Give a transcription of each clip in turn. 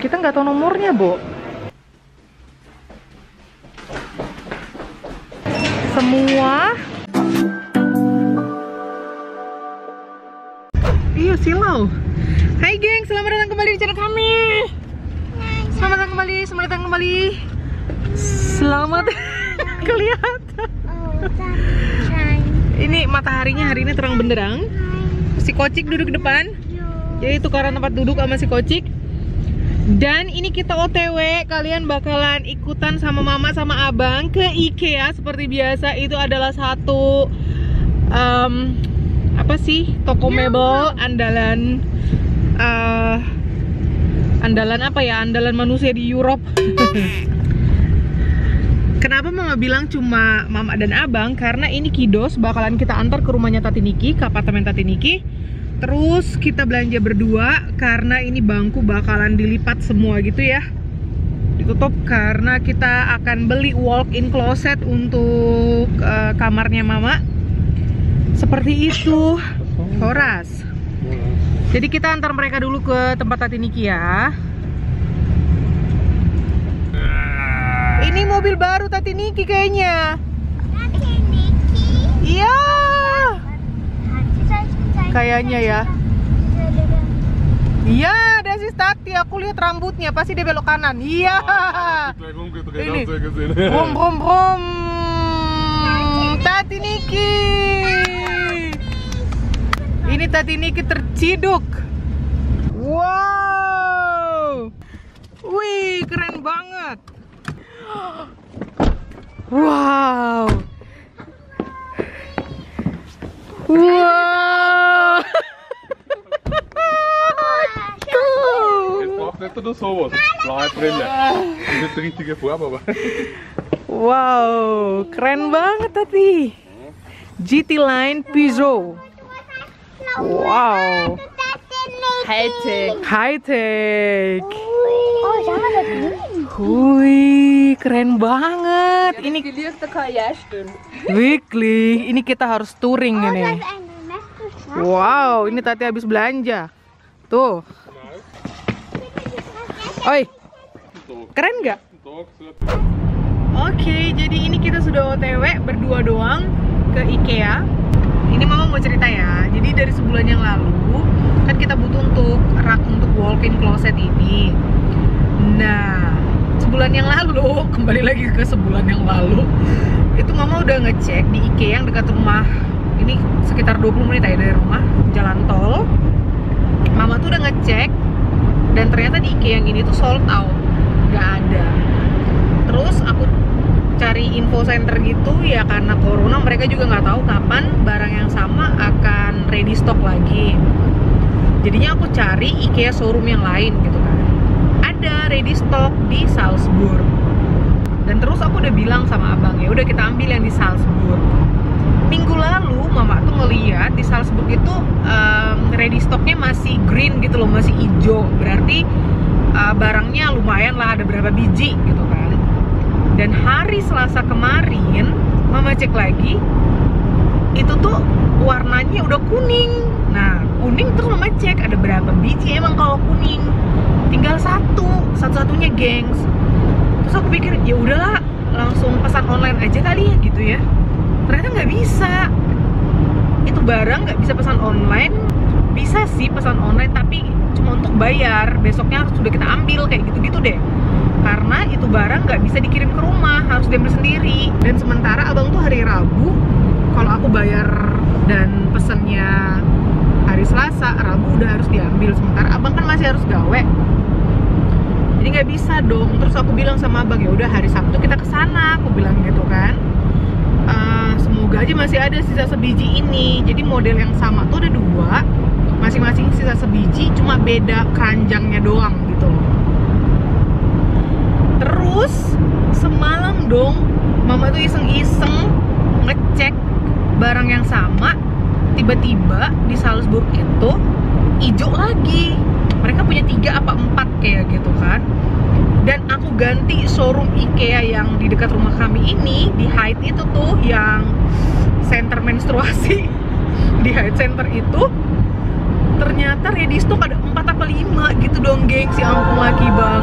Kita nggak tahu nomornya, Bo. Semua. Iya, silau. Hai geng, selamat datang kembali di channel kami. Selamat datang kembali, selamat datang kembali. Selamat kelihatan. Ini mataharinya hari ini terang benderang. Si Kocik duduk di depan. Jadi tukaran tempat duduk sama si Kocik. Dan ini kita OTW, kalian bakalan ikutan sama mama sama abang ke IKEA seperti biasa. Itu adalah satu apa sih, toko mebel andalan andalan apa ya, andalan manusia di Europe. Kenapa mama bilang cuma mama dan abang? Karena ini Kidos bakalan kita antar ke rumahnya Tati Niki, ke apartemen Tati Niki. Terus kita belanja berdua karena ini bangku bakalan dilipat semua gitu ya, ditutup, karena kita akan beli walk-in closet untuk kamarnya mama. Seperti itu, Horas. Jadi kita antar mereka dulu ke tempat Tati Niki ya. Ini mobil baru Tati Niki kayaknya. Tati Niki? Iya. Kayaknya ya. Iya, ada si Tati. Aku lihat rambutnya, pasti dia belok kanan. Iya. Ini. Brom brom brom. Tati Niki. Ini Tati Niki terciduk. Wow. Wih, keren banget. Wow. Wow. Net er sowas. Blaue Brille. Das ist die richtige Farbe, aber. Wow, keren banget Tati. GT Line Peugeot. Wow. High tech. Oh, jangan ada ini. Hui, keren banget. Ini weekly. Ini kita harus touring ini. Wow, ini Tati habis belanja. Tuh. Oi, keren nggak? Oke, jadi ini kita sudah OTW berdua doang ke IKEA. Ini mama mau cerita ya. Jadi dari sebulan yang lalu kan kita butuh untuk rak untuk walk-in closet ini. Nah, sebulan yang lalu, kembali lagi ke sebulan yang lalu, itu mama udah ngecek di IKEA yang dekat rumah. Ini sekitar 20 menit aja dari rumah, jalan tol. Mama tuh udah ngecek, dan ternyata di IKEA yang ini tuh sold out, nggak ada. Terus aku cari info center gitu ya, karena corona mereka juga nggak tahu kapan barang yang sama akan ready stock lagi. Jadinya aku cari IKEA showroom yang lain gitu kan. Ada ready stock di Salzburg. Dan terus aku udah bilang sama abang, ya udah kita ambil yang di Salzburg. Minggu lalu mama tuh ngeliat di Salzburg itu ready stocknya masih green gitu loh, masih hijau. Berarti barangnya lumayan lah, ada berapa biji gitu kan. Dan hari Selasa kemarin mama cek lagi, itu tuh warnanya udah kuning. Nah, kuning terus mama cek ada berapa biji emang kalau kuning. Tinggal satu-satunya gengs. Terus aku pikir ya udahlah, langsung pesan online aja kali ya gitu ya. Ternyata nggak bisa. Itu barang nggak bisa pesan online. Bisa sih pesan online, tapi cuma untuk bayar. Besoknya harus sudah kita ambil, kayak gitu-gitu deh. Karena itu barang nggak bisa dikirim ke rumah, harus diambil sendiri. Dan sementara abang tuh hari Rabu, kalau aku bayar dan pesennya hari Selasa, Rabu udah harus diambil. Sementara abang kan masih harus gawe. Jadi nggak bisa dong. Terus aku bilang sama abang, ya udah hari Sabtu kita kesana. Aku bilang gitu kan. Semoga aja masih ada sisa sebiji ini. Jadi model yang sama tuh ada dua, masing-masing sisa sebiji, cuma beda keranjangnya doang gitu. Terus semalam dong mama tuh iseng-iseng ngecek barang yang sama, tiba-tiba di Salzburg itu hijau lagi. Mereka punya 3 apa 4 kayak gitu kan. Dan aku ganti showroom IKEA yang di dekat rumah kami ini, di Hyde itu tuh, yang center menstruasi. Di Hyde Center itu ternyata ready stock ada 4 apa 5 gitu dong, geng. Si ampun, laki banget.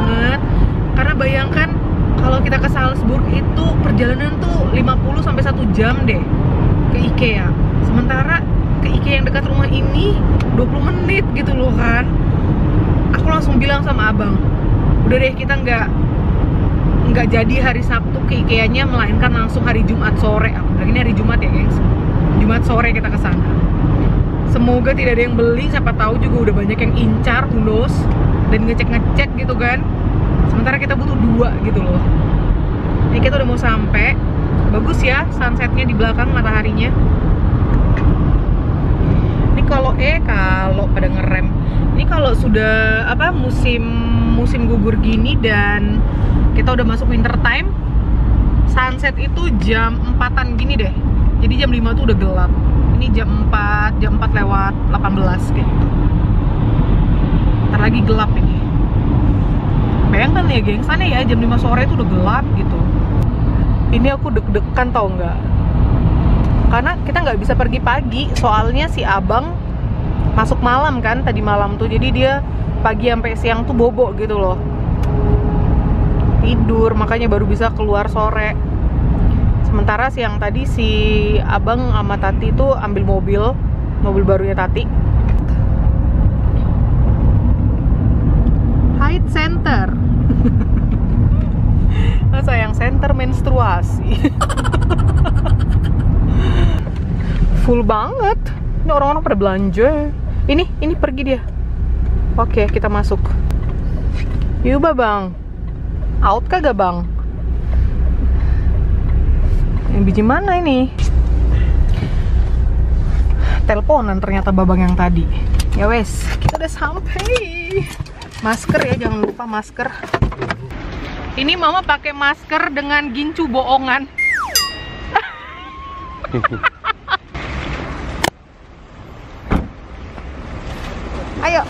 bayangkan kalau kita ke Salzburg itu perjalanan tuh 50 sampai 1 jam deh ke IKEA. Sementara ke IKEA yang dekat rumah ini 20 menit gitu loh kan. Aku langsung bilang sama abang, udah deh kita nggak jadi hari Sabtu ke IKEA-nya, melainkan langsung hari Jumat sore. Aku bilang ini hari Jumat ya gengs, Jumat sore kita ke sana. Semoga tidak ada yang beli, siapa tahu juga udah banyak yang incar, who knows, dan ngecek gitu kan. Sementara kita butuh 2 gitu loh. Ini kita udah mau sampai. Bagus ya sunsetnya di belakang, mataharinya. Ini kalau pada ngerem. Ini kalau sudah musim gugur gini dan kita udah masuk winter time, sunset itu jam 4-an gini deh. Jadi jam 5 tuh udah gelap. Ini jam 4 lewat 18 kayak gitu. Ntar lagi gelap ini. Bayangkan ya geng, sana ya jam 5 sore itu udah gelap gitu. Ini aku deg-degan tau nggak? Karena kita nggak bisa pergi pagi, soalnya si abang masuk malam kan tadi malam tuh. Jadi dia pagi sampai siang tuh bobo gitu loh. Tidur, makanya baru bisa keluar sore. Sementara siang tadi si abang sama Tati tuh ambil mobil barunya Tati. Height Center. Sayang, center menstruasi. Full banget. Ini orang-orang pada belanja. Ini pergi dia. Oke, kita masuk. Yuk bang. Out kagak bang? Yang biji mana ini? Teleponan ternyata babang yang tadi. Ya wes, kita udah sampai. Masker ya, jangan lupa masker. Ini mama pakai masker dengan gincu bohongan. Ayo.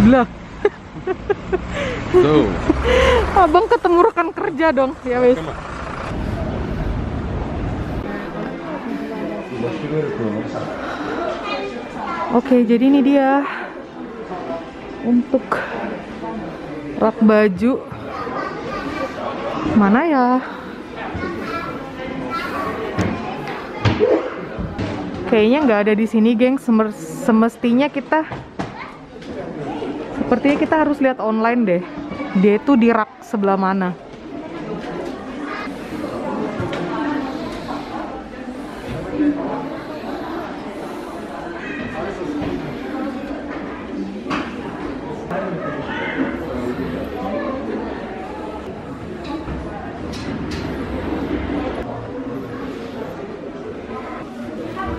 Lah. So. Abang ketemu rekan kerja dong, ya wes. Oke, jadi ini dia untuk rak baju. Mana ya? Kayaknya nggak ada di sini, geng. Semestinya sepertinya kita harus lihat online deh. Dia itu di rak sebelah mana?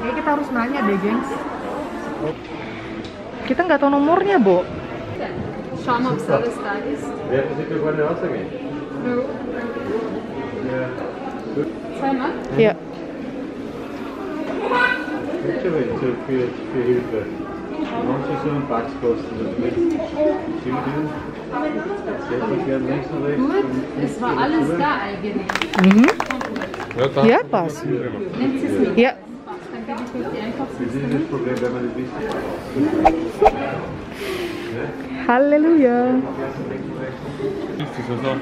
Kayaknya kita harus nanya deh, gengs. Kita nggak tahu nomornya, Bo. Schau mal, ob es alles da ist. Wer hat sich geworden, rausgehen? Ja. Zweimal? Ya. Bitte so für Hilfe. Manche so einen Faxkosten. Süden, 60 werden links und rechts. Gut, es war alles da eigentlich. Mhm. Ja, Ja, pas. Nimmt sie es mit? Ya. Dann gebe ich euch die Das ist das Problem, wenn man nicht wisst. Halleluja. Ist das also?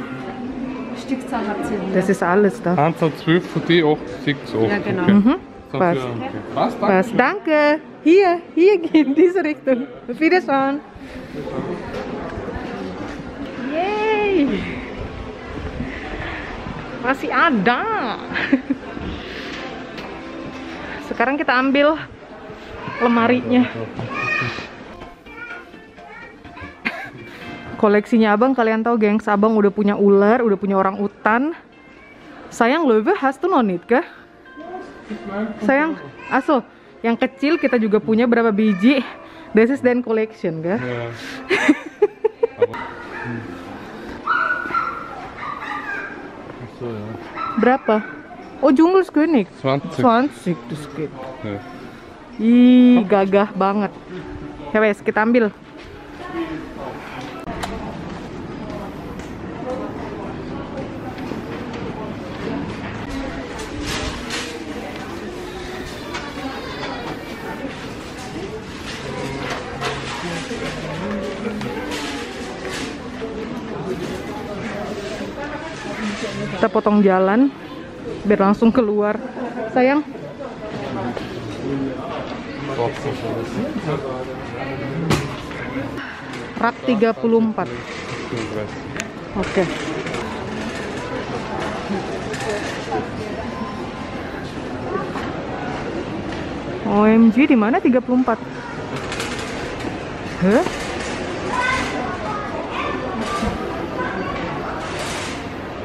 Stückzahl habt ihr hier. Das ist alles da. Anzahl 12 von die 8, 6, 8. Ja, genau. Okay. Mhm. So Passt. für- Was? Danke. Was? Danke. Hier geht in diese Richtung. Auf Wiedersehen. Yay. Masih ada. Sekarang kita ambil lemarinya. Koleksinya abang kalian tahu, gengs. Abang udah punya ular, udah punya orang utan. Sayang, Löwe hast du noch nicht, kah? Sayang, aso, yang kecil kita juga punya berapa biji. This is then collection, kah? Ja. So, ja. Berapa? Oh, Dschungelskönig. 20. 20, das geht. Ja. Ih, gagah banget. Ya wes, kita ambil. Kita potong jalan biar langsung keluar. Sayang. Rak 34. Oke. OMG, di mana 34? Hah?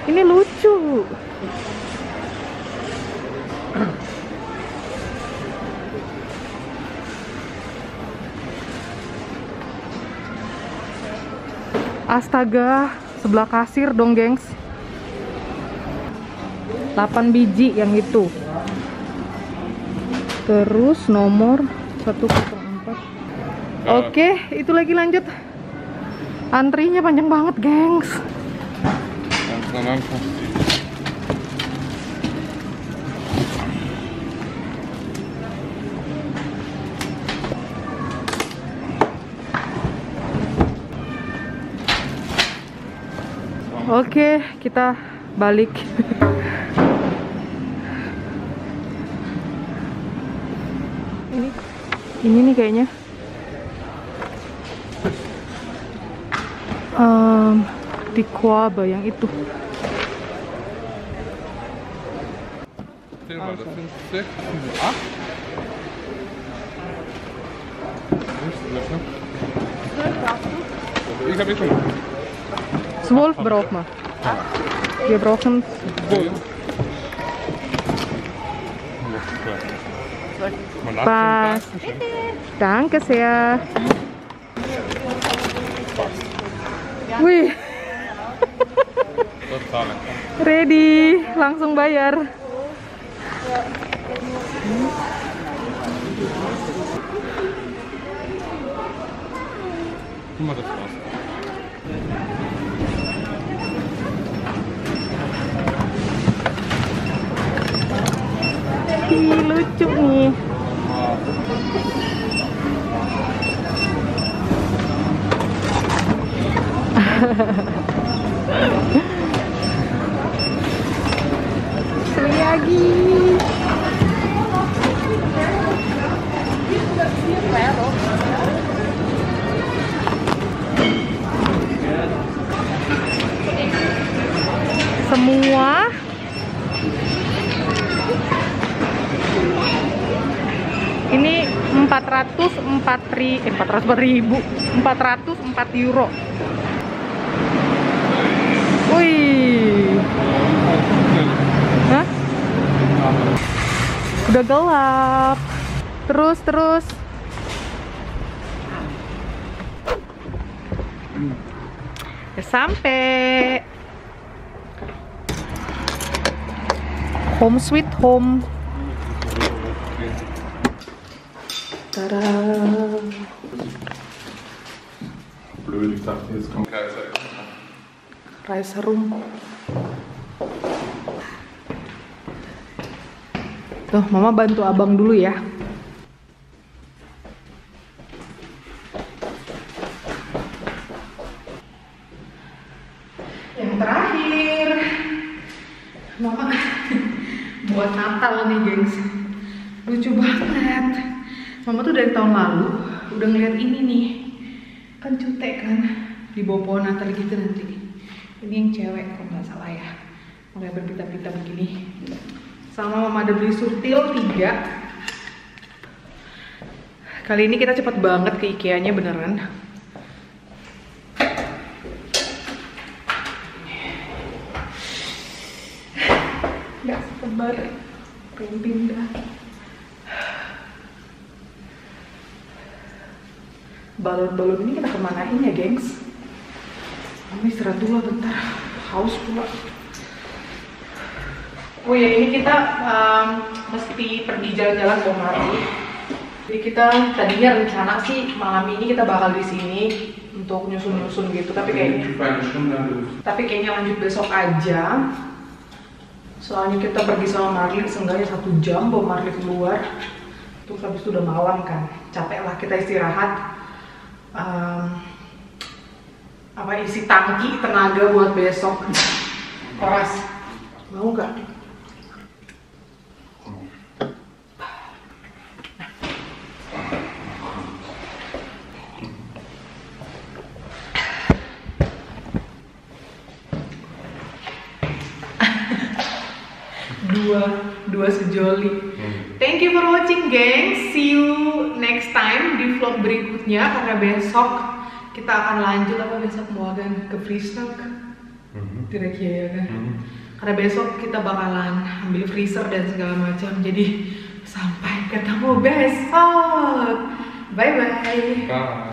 Ini lucu. Astaga, sebelah kasir dong, gengs. 8 biji yang itu. Terus nomor 104. Oke, itu lagi lanjut. Antrinya panjang banget, gengs. Oke, kita balik. Ini nih kayaknya. Di Kuaba yang itu. Ich habe schon. 12 braucht man. Wir brauchen 12. Pas. Danke sehr. Wih. Ready, langsung bayar. Guck mal, das war's. Ih, lucu nih. Lagi. Semua ini 404 euro. Wih. Hah? Udah gelap. Terus. Udah sampai. Home sweet home. Tada. Blöd, ich dachte, jetzt kommt Kaiser. Rice room. Tuh, Mama bantu abang dulu ya. Yang terakhir, Mama buat Natal nih, gengs. Lucu banget. Mama tuh dari tahun lalu udah ngeliat ini nih. Kan cutek kan, di bawah pohon Natal gitu nanti. Ini yang cewek kalau nggak salah ya, makanya berpita-pita begini. Sama Mama ada beli surtil 3. Kali ini kita cepet banget ke IKEA-nya beneran. Nggak sabar, pengen pindah. Balon-balon ini kita kemanain ya, gengs? Mami istirahat dulu bentar, haus pula. Oh ya, ini kita mesti pergi jalan-jalan ke Marli. Jadi kita tadinya rencana sih malam ini kita bakal di sini untuk nyusun-nyusun gitu, tapi kayaknya lanjut besok aja. Soalnya kita pergi sama Marli seenggaknya 1 jam bawa Marli keluar. Terus habis itu udah malam kan, capek lah, kita istirahat. isi tangki tenaga buat besok. Keras. Mau nggak? dua sejoli. Thank you for watching, gengs. See you next time di vlog berikutnya, karena besok kita akan lanjut besok mau kan ke freezer kira-kira ya kan. Karena besok kita bakalan ambil freezer dan segala macam. Jadi sampai ketemu besok. Bye bye.